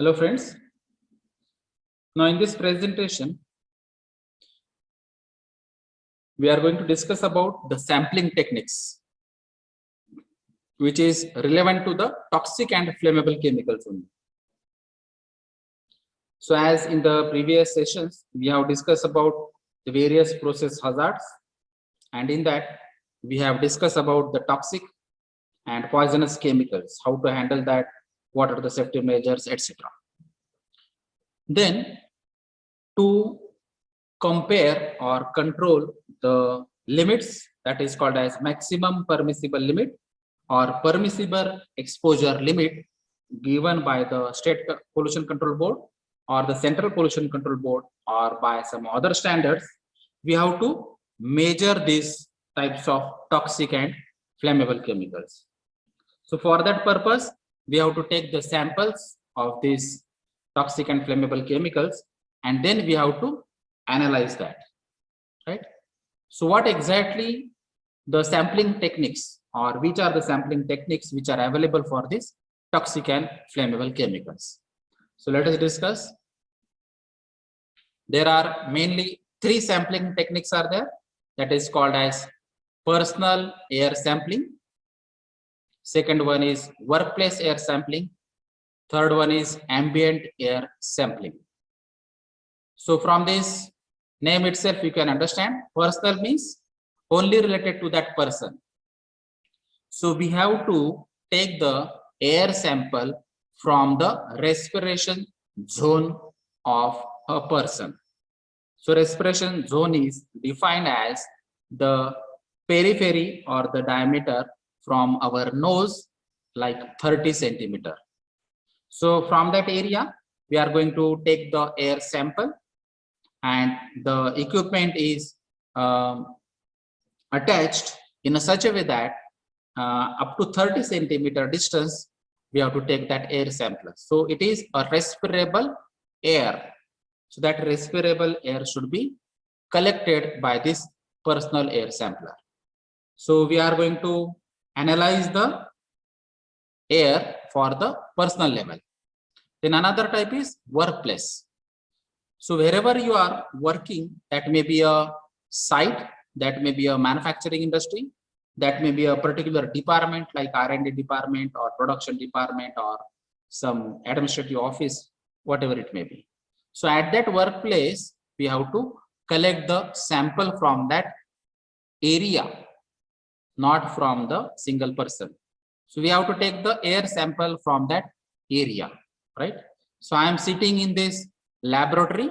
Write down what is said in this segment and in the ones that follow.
Hello friends. Now in this presentation, we are going to discuss about the sampling techniques, which is relevant to the toxic and flammable chemicals only. So as in the previous sessions, we have discussed about the various process hazards, and in that we have discussed about the toxic and poisonous chemicals, how to handle that, what are the safety measures, etc. Then to compare or control the limits, that is called as maximum permissible limit or permissible exposure limit given by the state pollution control board or the central pollution control board or by some other standards, we have to measure these types of toxic and flammable chemicals. So for that purpose, we have to take the samples of these toxic and flammable chemicals, and then we have to analyze that, right? So what exactly the sampling techniques, or which are the sampling techniques which are available for this toxic and flammable chemicals? So let us discuss. There are mainly three sampling techniques are there, that is called as personal air sampling. Second one is workplace air sampling. Third one is ambient air sampling. So from this name itself, you can understand personal means only related to that person. So we have to take the air sample from the respiration zone of a person. So respiration zone is defined as the periphery or the diameter from our nose, like 30 centimeter. So from that area, we are going to take the air sample, and the equipment is attached in such a way that up to 30 centimeter distance, we have to take that air sample. So it is a respirable air. So that respirable air should be collected by this personal air sampler. So we are going to analyze the air for the personal level. Then another type is workplace. So wherever you are working, that may be a site, that may be a manufacturing industry, that may be a particular department like R&D department or production department or some administrative office, whatever it may be. So at that workplace, we have to collect the sample from that area, not from the single person. So we have to take the air sample from that area, right? So I am sitting in this laboratory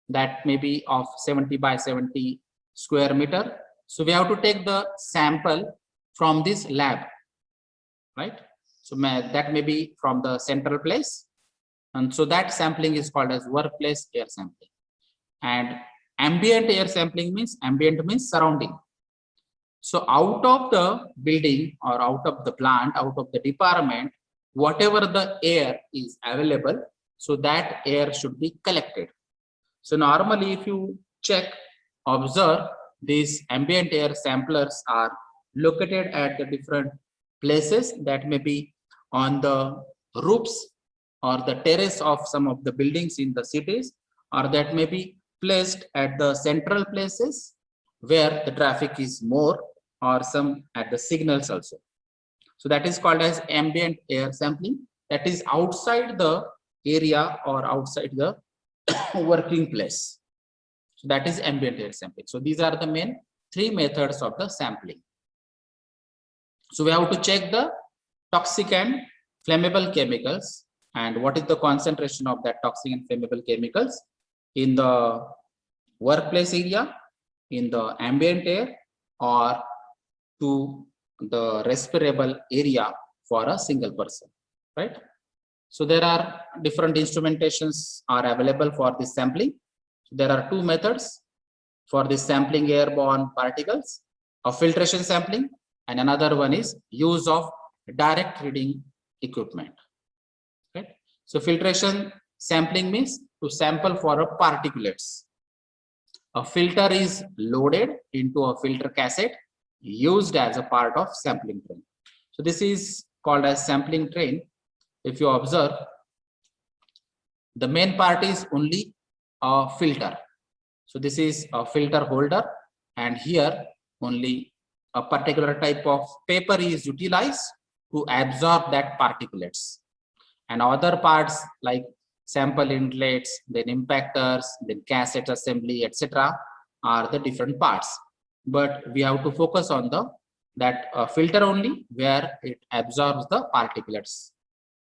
that may be of 70 by 70 square meter. So we have to take the sample from this lab, right? So that may be from the central place. And so that sampling is called as workplace air sampling. And ambient air sampling means, ambient means surrounding. So out of the building or out of the plant, out of the department, whatever the air is available, so that air should be collected. So normally if you check, observe, these ambient air samplers are located at the different places, that may be on the roofs or the terrace of some of the buildings in the cities, or that may be placed at the central places where the traffic is more, or some at the signals also. So that is called as ambient air sampling, that is outside the area or outside the working place. So that is ambient air sampling. So these are the main three methods of the sampling. So we have to check the toxic and flammable chemicals and what is the concentration of that toxic and flammable chemicals in the workplace area, in the ambient air, or to the respirable area for a single person, right? So there are different instrumentations are available for this sampling. There are two methods for this sampling airborne particles, a filtration sampling, and another one is use of direct reading equipment, right? So filtration sampling means to sample for a particulates. A filter is loaded into a filter cassette used as a part of sampling train. So this is called as sampling train. If you observe, The main part is only a filter. So this is a filter holder, and here only a particular type of paper is utilized to absorb that particulates. And other parts like sample inlets, then impactors, then cassette assembly, etc. are the different parts. But we have to focus on that filter only, where it absorbs the particulates.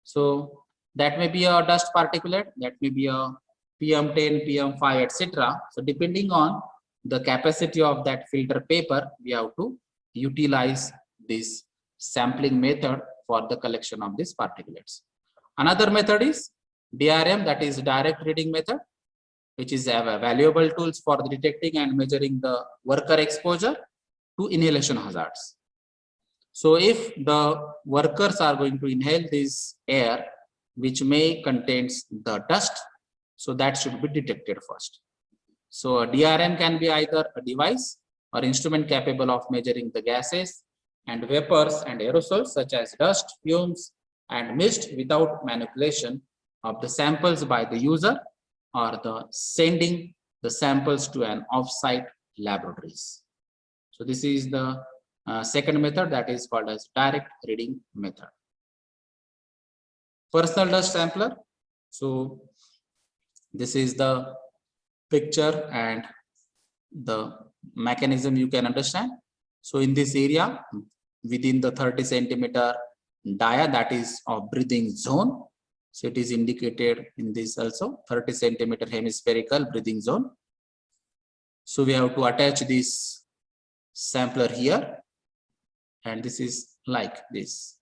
So that may be a dust particulate, that may be a PM10, PM5, etc. So depending on the capacity of that filter paper, we have to utilize this sampling method for the collection of these particulates. Another method is DRM, that is direct reading method, which is a valuable tools for detecting and measuring the worker exposure to inhalation hazards. So if the workers are going to inhale this air, which may contains the dust, so that should be detected first. So a DRM can be either a device or instrument capable of measuring the gases and vapors and aerosols such as dust, fumes, and mist without manipulation of the samples by the user or the sending the samples to an off-site laboratories. So this is the second method, that is called as direct reading method. Personal dust sampler. So this is the picture and the mechanism you can understand. So in this area, within the 30 centimeter dia, that is of breathing zone. So it is indicated in this also, 30 centimeter hemispherical breathing zone. So we have to attach this sampler here, and this is like this.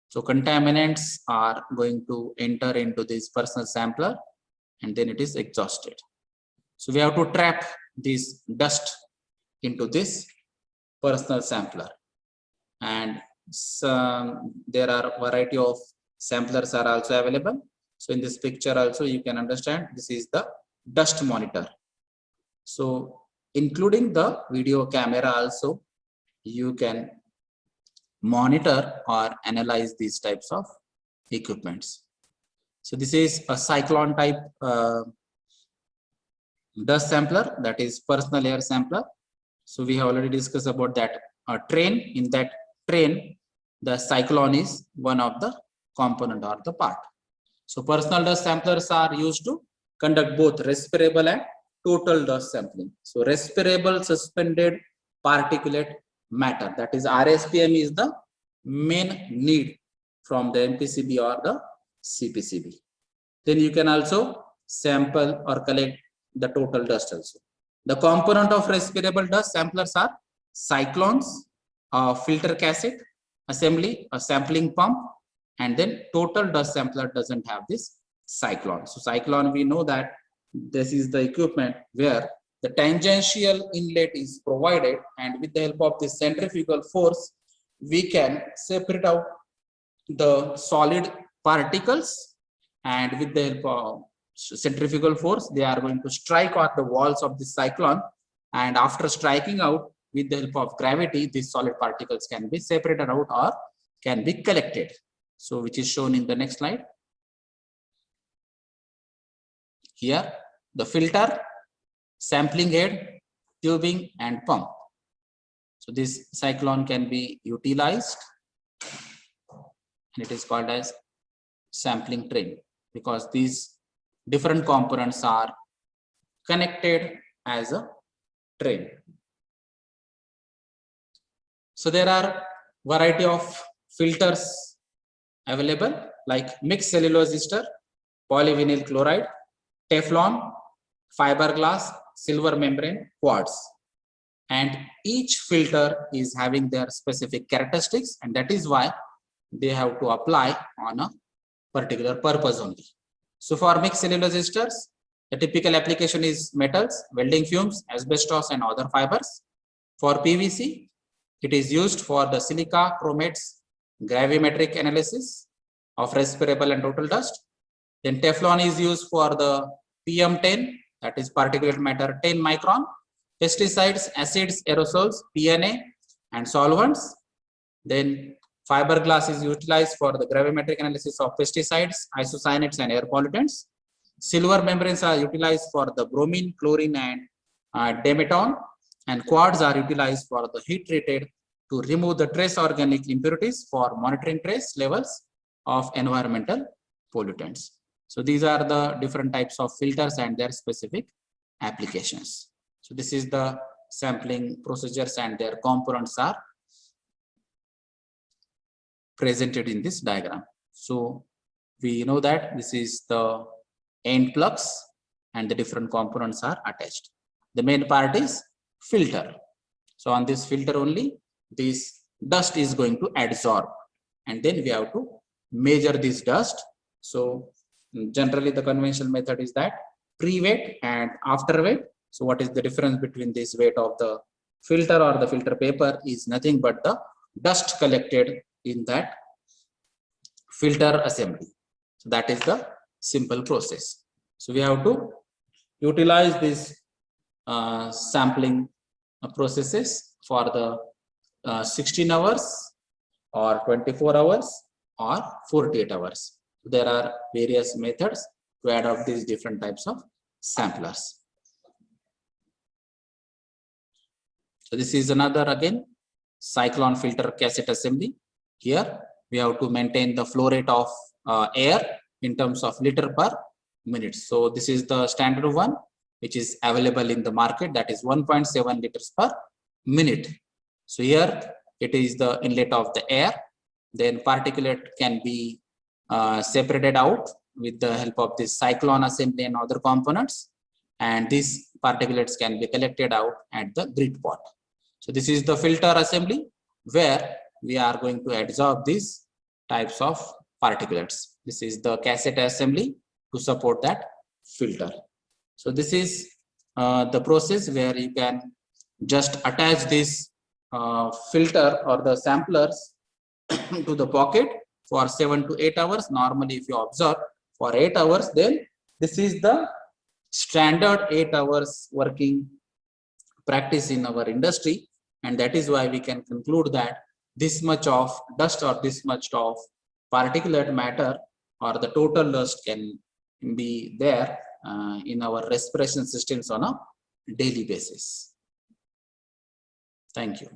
So contaminants are going to enter into this personal sampler, and then it is exhausted. So we have to trap this dust into this personal sampler, and there are a variety of samplers are also available. So in this picture also you can understand this is the dust monitor. So including the video camera also, you can monitor or analyze these types of equipments. So this is a cyclone type dust sampler, that is personal air sampler. So we have already discussed about that train. In that train, the cyclone is one of the component or the part. So personal dust samplers are used to conduct both respirable and total dust sampling. So respirable suspended particulate matter, that is RSPM, is the main need from the MPCB or the CPCB. Then you can also sample or collect the total dust also. The component of respirable dust samplers are cyclones, filter cassette, assembly, a sampling pump, and then total dust sampler doesn't have this cyclone. So cyclone, we know that this is the equipment where the tangential inlet is provided, and with the help of this centrifugal force, we can separate out the solid particles, and with the help of centrifugal force, they are going to strike on the walls of the cyclone, and after striking out, with the help of gravity, these solid particles can be separated out or can be collected. So which is shown in the next slide. Here, the filter, sampling head, tubing, and pump. So this cyclone can be utilized, and it is called as sampling train, because these different components are connected as a train. So there are variety of filters available, like mixed cellulose ester, polyvinyl chloride, Teflon, fiberglass, silver membrane, quartz. And each filter is having their specific characteristics, and that is why they have to apply on a particular purpose only. So for mixed cellulose esters, the typical application is metals, welding fumes, asbestos, and other fibers. For PVC, it is used for the silica, chromates, gravimetric analysis of respirable and total dust. Then Teflon is used for the PM10, that is particulate matter 10 micron, pesticides, acids, aerosols, PNA, and solvents. Then fiberglass is utilized for the gravimetric analysis of pesticides, isocyanates, and air pollutants. Silver membranes are utilized for the bromine, chlorine, and dimeton, and quartz are utilized for the heat treated to remove the trace organic impurities for monitoring trace levels of environmental pollutants. So these are the different types of filters and their specific applications. So this is the sampling procedures and their components are presented in this diagram. So we know that this is the end plugs and the different components are attached. The main part is filter. So on this filter only, this dust is going to adsorb, and then we have to measure this dust. So generally the conventional method is that pre-weight and after weight. So what is the difference between this weight of the filter or the filter paper is nothing but the dust collected in that filter assembly. So that is the simple process. So we have to utilize this sampling processes for the 16 hours or 24 hours or 48 hours. There are various methods to adopt these different types of samplers. So this is another again cyclone filter cassette assembly. Here we have to maintain the flow rate of air in terms of liter per minute. So this is the standard one which is available in the market, that is 1.7 liters per minute. So here it is the inlet of the air, then particulate can be separated out with the help of this cyclone assembly and other components, and these particulates can be collected out at the grid pot. So this is the filter assembly where we are going to absorb these types of particulates. This is the cassette assembly to support that filter. So this is the process where you can just attach this filter or the samplers to the pocket for 7 to 8 hours. Normally, if you observe for 8 hours, then this is the standard 8 hours working practice in our industry, and that is why we can conclude that this much of dust or this much of particulate matter or the total dust can be there in our respiration systems on a daily basis. Thank you.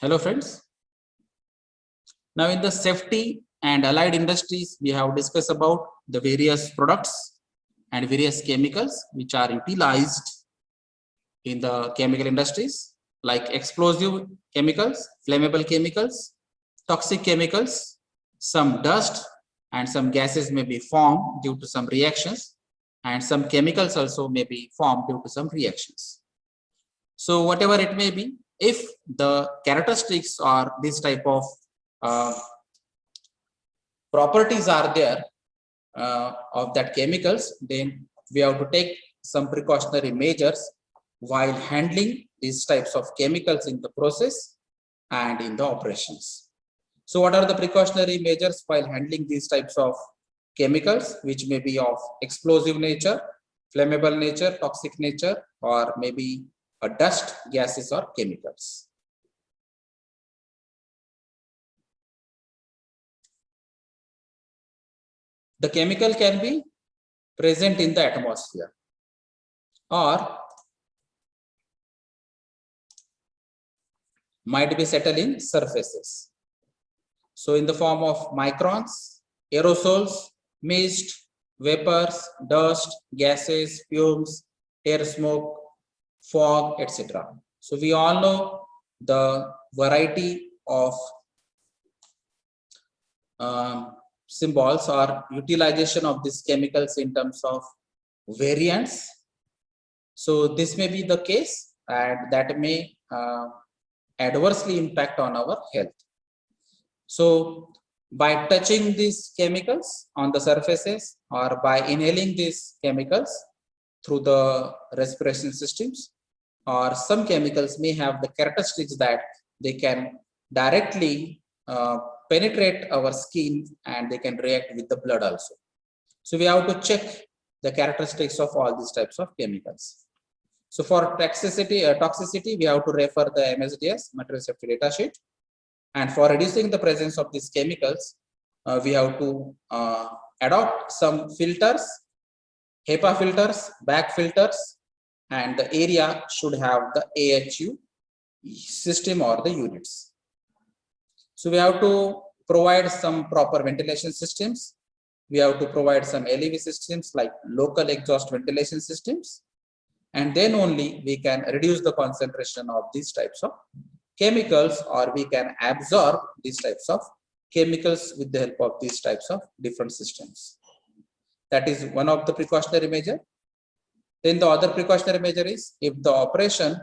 Hello friends. Now in the safety and allied industries, we have discussed about the various products and various chemicals which are utilized in the chemical industries, like explosive chemicals, flammable chemicals, toxic chemicals, some dust and some gases may be formed due to some reactions, and some chemicals also may be formed due to some reactions. So whatever it may be, if the characteristics or this type of properties are there of that chemicals, then we have to take some precautionary measures while handling these types of chemicals in the process and in the operations. So what are the precautionary measures while handling these types of chemicals, which may be of explosive nature, flammable nature, toxic nature, or maybe a dust, gases, or chemicals? The chemical can be present in the atmosphere or might be settled in surfaces. So in the form of microns, aerosols, mist, vapors, dust, gases, fumes, air smoke, fog, etc. So we all know the variety of symbols or utilization of these chemicals in terms of variants. So this may be the case, and that may adversely impact on our health. So by touching these chemicals on the surfaces or by inhaling these chemicals through the respiration systems, or some chemicals may have the characteristics that they can directly penetrate our skin and they can react with the blood also. So we have to check the characteristics of all these types of chemicals. So for toxicity, we have to refer the MSDS, material safety data sheet. And for reducing the presence of these chemicals, we have to adopt some filters, HEPA filters, BAC filters, and the area should have the AHU system or the units. So we have to provide some proper ventilation systems. We have to provide some LEV systems like local exhaust ventilation systems. And then only we can reduce the concentration of these types of chemicals, or we can absorb these types of chemicals with the help of these types of different systems. That is one of the precautionary measure. Then the other precautionary measure is if the operation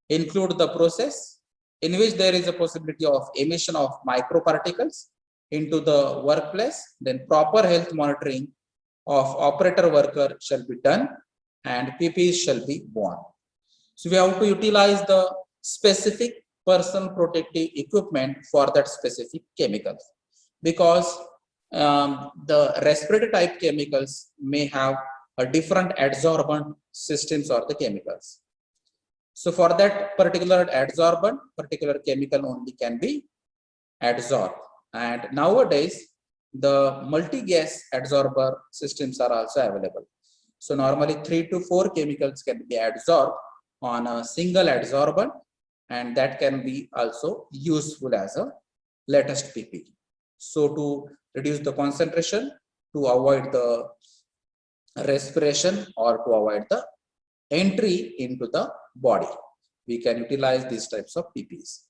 include the process in which there is a possibility of emission of microparticles into the workplace, then proper health monitoring of operator worker shall be done and PPEs shall be worn. So we have to utilize the specific personal protective equipment for that specific chemicals, because the respiratory type chemicals may have a different adsorbent systems or the chemicals. So for that particular adsorbent, particular chemical only can be adsorbed. And nowadays, the multi-gas adsorber systems are also available. So normally 3 to 4 chemicals can be adsorbed on a single adsorbent, and that can be also useful as a latest PP. So to reduce the concentration, to avoid the respiration or to avoid the entry into the body, we can utilize these types of PPs.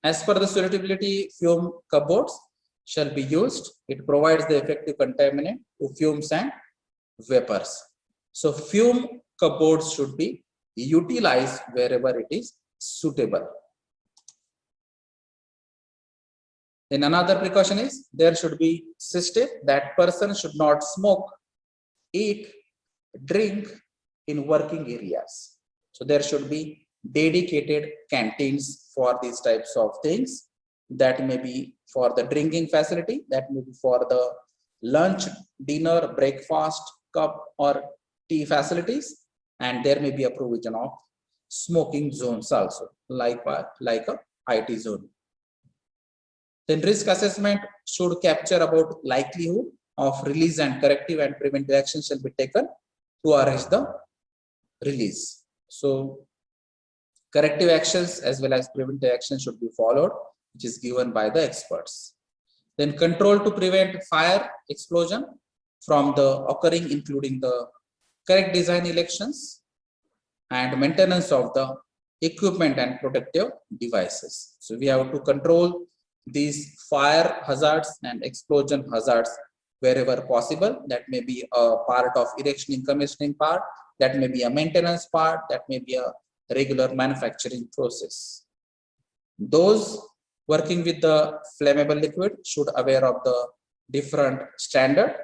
As per the suitability, fume cupboards shall be used. It provides the effective contaminant to fumes and vapors. So fume cupboards should be utilized wherever it is suitable. Then another precaution is there should be system that person should not smoke, eat, drink in working areas. So there should be dedicated canteens for these types of things. That may be for the drinking facility, that may be for the lunch, dinner, breakfast, cup or tea facilities, and there may be a provision of smoking zones also, like a IT zone. Then risk assessment should capture about likelihood of release and corrective and preventive action shall be taken to arrest the release. So corrective actions as well as preventive action should be followed, which is given by the experts. Then control to prevent fire explosion from the occurring, including the correct design elections and maintenance of the equipment and protective devices. So we have to control these fire hazards and explosion hazards wherever possible. That may be a part of erection and commissioning part, that may be a maintenance part, that may be a regular manufacturing process. Those working with the flammable liquid should aware of the different standard,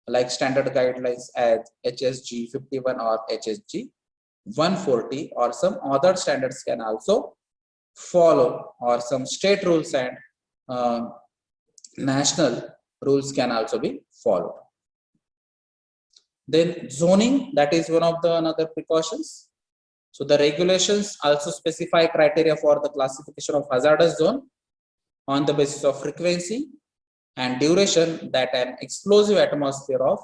like standard guidelines as HSG 51 or HSG 140, or some other standards can also follow, or some state rules and national rules can also be followed. Then zoning, that is one of the another precautions. So the regulations also specify criteria for the classification of hazardous zone on the basis of frequency and duration that an explosive atmosphere of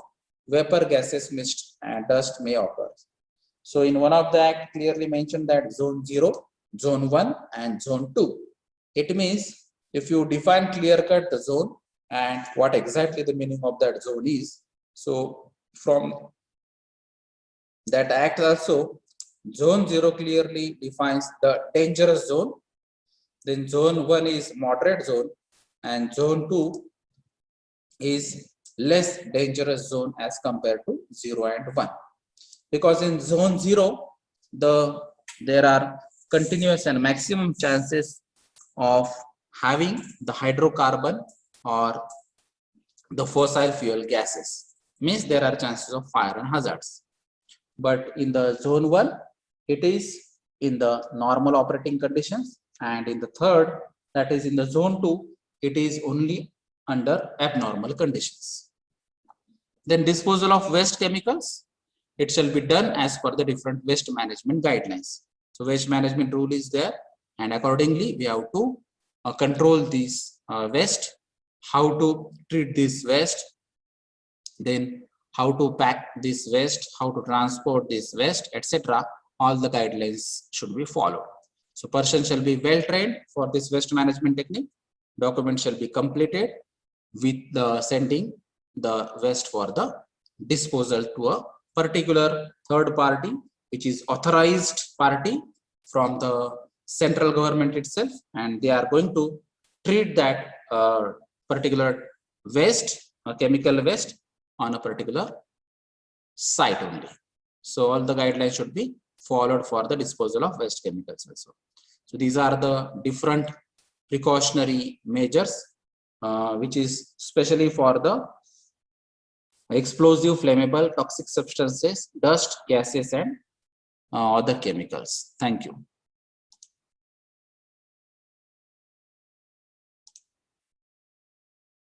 vapor, gases, mist and dust may occur. So in one of the act clearly mentioned that zone 0, zone 1 and zone 2. It means if you define clear cut the zone and what exactly the meaning of that zone is. So from that act also, zone 0 clearly defines the dangerous zone. Then zone 1 is moderate zone and zone 2 is less dangerous zone as compared to 0 and 1. Because in zone 0, there are continuous and maximum chances of having the hydrocarbon or the fossil fuel gases. Means there are chances of fire and hazards. But in the zone 1, it is in the normal operating conditions, and in the third, that is in the zone 2, it is only under abnormal conditions. Then disposal of waste chemicals, it shall be done as per the different waste management guidelines. So waste management rule is there, and accordingly we have to control this waste, how to treat this waste, then how to pack this waste, how to transport this waste, etc. All the guidelines should be followed. So person shall be well trained for this waste management technique. Document shall be completed with the sending the waste for the disposal to a particular third party, which is authorized party from the central government itself, and they are going to treat that particular waste, chemical waste, on a particular site only. So all the guidelines should be followed for the disposal of waste chemicals also. So these are the different precautionary measures, which is especially for the explosive, flammable, toxic substances, dust, gases, and other chemicals. Thank you.